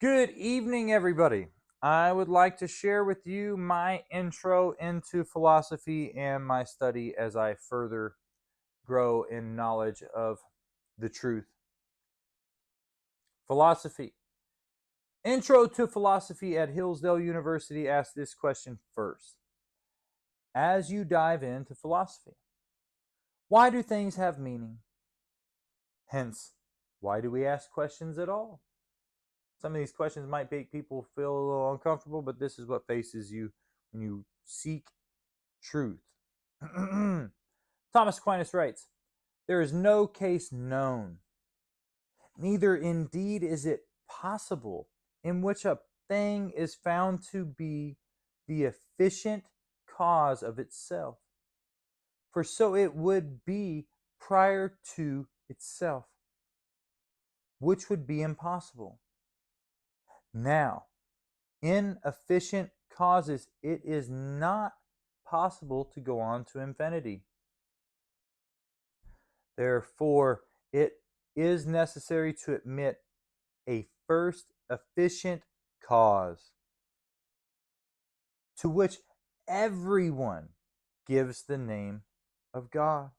Good evening, everybody. I would like to share with you my intro into philosophy and my study as I further grow in knowledge of the truth. Philosophy. Intro to Philosophy at Hillsdale University asks this question first. As you dive into philosophy, why do things have meaning? Hence, why do we ask questions at all? Some of these questions might make people feel a little uncomfortable, but this is what faces you when you seek truth. Thomas Aquinas writes, "There is no case known, neither indeed is it possible, in which a thing is found to be the efficient cause of itself. For so it would be prior to itself, which would be impossible. Now, in efficient causes, it is not possible to go on to infinity. Therefore, it is necessary to admit a first efficient cause, to which everyone gives the name of God."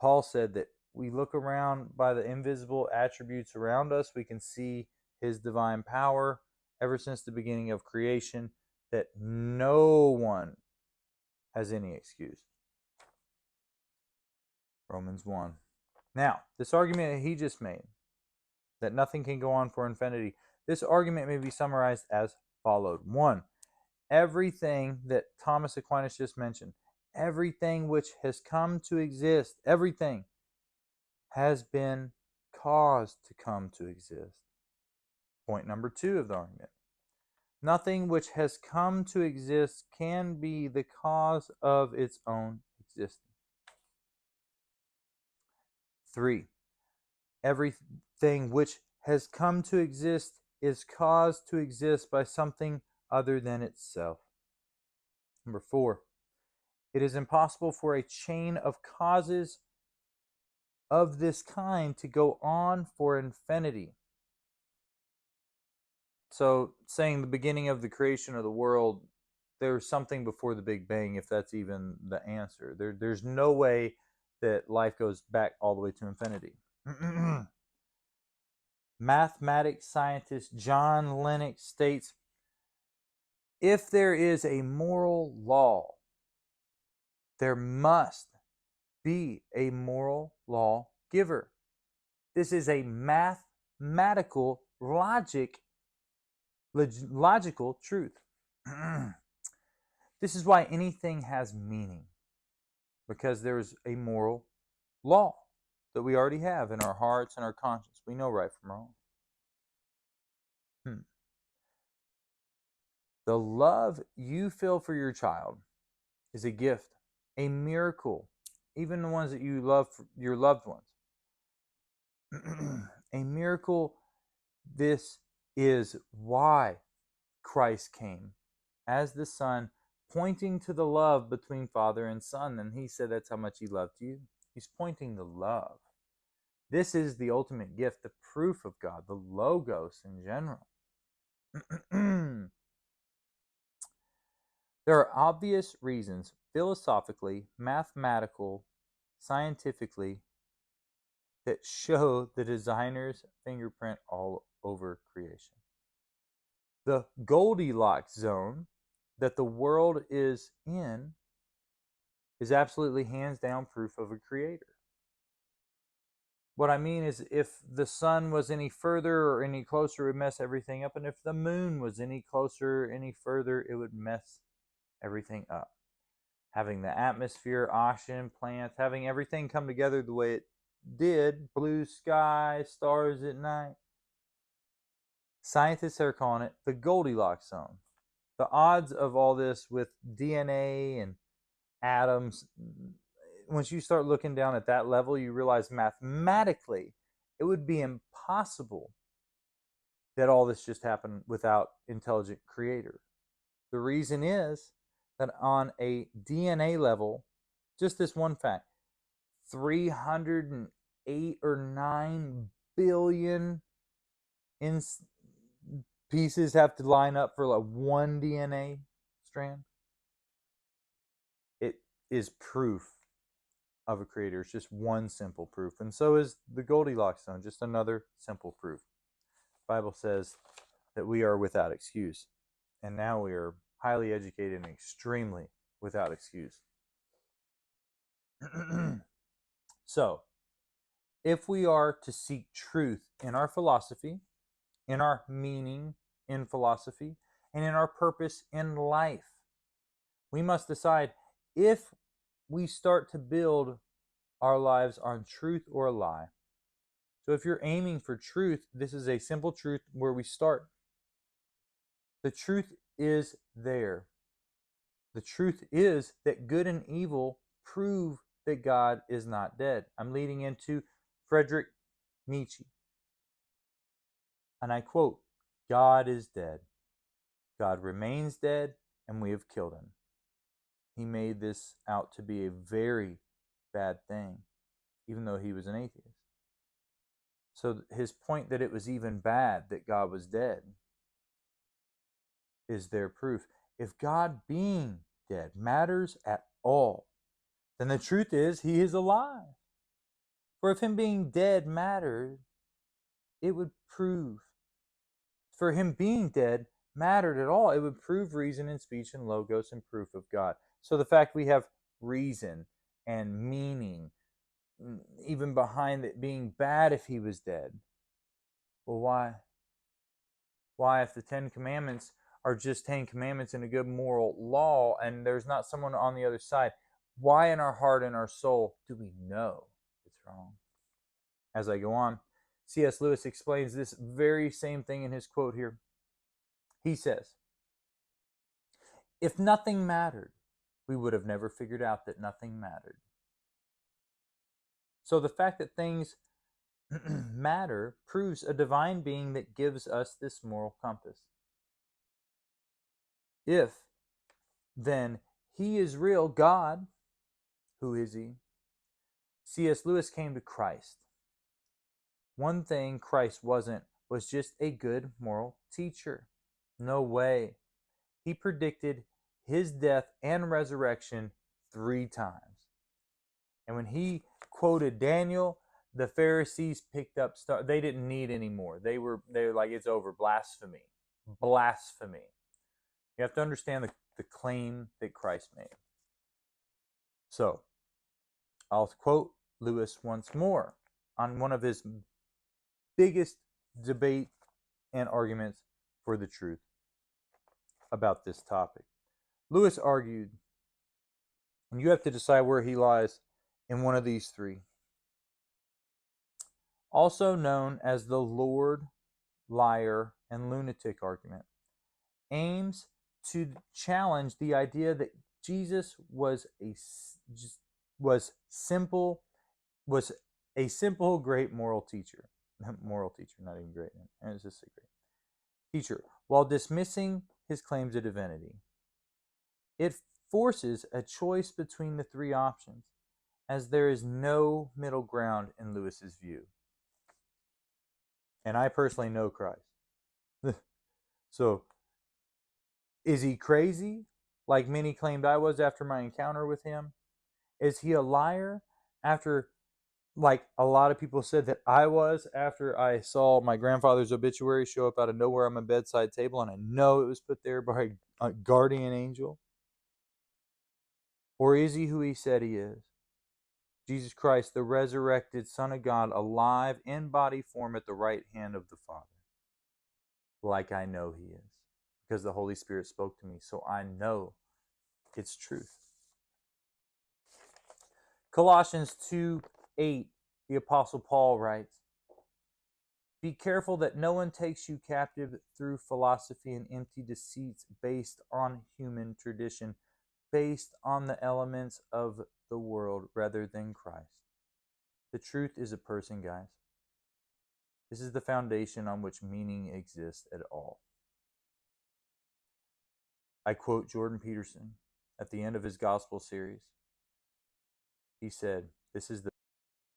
Paul said that we look around by the invisible attributes around us, we can see his divine power ever since the beginning of creation, that no one has any excuse. Romans 1. Now, this argument that he just made, that nothing can go on for infinity, this argument may be summarized as followed. 1. Everything that Thomas Aquinas just mentioned, everything which has come to exist, everything has been caused to come to exist. Point number 2 of the argument. Nothing which has come to exist can be the cause of its own existence. 3. Everything which has come to exist is caused to exist by something other than itself. Number 4. It is impossible for a chain of causes of this kind to go on for infinity. So, saying the beginning of the creation of the world, there's something before the Big Bang, if that's even the answer. There's no way that life goes back all the way to infinity. Mathematics scientist John Lennox states, if there is a moral law, there must be a moral law giver. This is a mathematical logical truth. This is why anything has meaning, because there's a moral law that we already have in our hearts and our conscience. We know right from wrong. The love you feel for your child is a gift, a miracle, even the ones that you love for your loved ones. A miracle. This is why Christ came as the Son, pointing to the love between Father and Son. And he said that's how much he loved you. He's pointing to love. This is the ultimate gift, the proof of God, the Logos in general. There are obvious reasons, philosophically, mathematical, scientifically, that show the designer's fingerprint all over creation. The Goldilocks zone that the world is in is absolutely hands down proof of a creator. What I mean is, if the sun was any further or any closer, it would mess everything up. And if the moon was any closer, any further, it would mess everything up. Having the atmosphere, oxygen, plants, having everything come together the way it did, blue sky, stars at night. Scientists are calling it the Goldilocks zone. The odds of all this with DNA and atoms, once you start looking down at that level, you realize mathematically it would be impossible that all this just happened without intelligent creator. The reason is that on a DNA level, just this one fact, 308 or 9 billion in pieces have to line up for like one DNA strand. It is proof of a creator. It's just one simple proof. And so is the Goldilocks zone, just another simple proof. The Bible says that we are without excuse. And now we are highly educated and extremely without excuse. So, if we are to seek truth in our philosophy, in our meaning in philosophy, and in our purpose in life, we must decide if we start to build our lives on truth or a lie. So if you're aiming for truth, this is a simple truth where we start. The truth is there. The truth is that good and evil prove that God is not dead. I'm leading into Friedrich Nietzsche. And I quote, God is dead. God remains dead, and we have killed him. He made this out to be a very bad thing, even though he was an atheist. So his point that it was even bad that God was dead is their proof. If God being dead matters at all, then the truth is he is alive. For if him being dead mattered, it would prove. For him being dead mattered at all, it would prove reason and speech and logos and proof of God. So the fact we have reason and meaning, even behind it being bad if he was dead. Well, why? Why, if the 10 Commandments are just 10 Commandments and a good moral law, and there's not someone on the other side, why in our heart and our soul do we know it's wrong? As I go on, C.S. Lewis explains this very same thing in his quote here. He says, if nothing mattered, we would have never figured out that nothing mattered. So the fact that things matter proves a divine being that gives us this moral compass. If, then, he is real God, who is he? C.S. Lewis came to Christ. One thing Christ wasn't was just a good moral teacher. No way. He predicted his death and resurrection 3 times. And when he quoted Daniel, the Pharisees picked up stuff. They didn't need any more. They were like, it's over. Blasphemy. Blasphemy. You have to understand the claim that Christ made. So, I'll quote Lewis once more on one of his biggest debate and arguments for the truth about this topic. Lewis argued, and you have to decide where he lies in one of these 3. Also known as the Lord, liar, and lunatic argument, aims to challenge the idea that Jesus was a simple, great moral teacher. Moral teacher, not even great. It's just a great teacher, while dismissing his claims of divinity. It forces a choice between the 3 options, as there is no middle ground in Lewis's view. And I personally know Christ. So, is he crazy, like many claimed I was after my encounter with him? Is he a liar, after, like a lot of people said that I was, after I saw my grandfather's obituary show up out of nowhere on my bedside table, and I know it was put there by a guardian angel? Or is he who he said he is? Jesus Christ, the resurrected Son of God, alive in body form at the right hand of the Father. Like I know he is, because the Holy Spirit spoke to me, so I know it's truth. Colossians 2:8, the Apostle Paul writes, be careful that no one takes you captive through philosophy and empty deceits based on human tradition, based on the elements of the world rather than Christ. The truth is a person, guys. This is the foundation on which meaning exists at all. I quote Jordan Peterson at the end of his gospel series. He said, this is the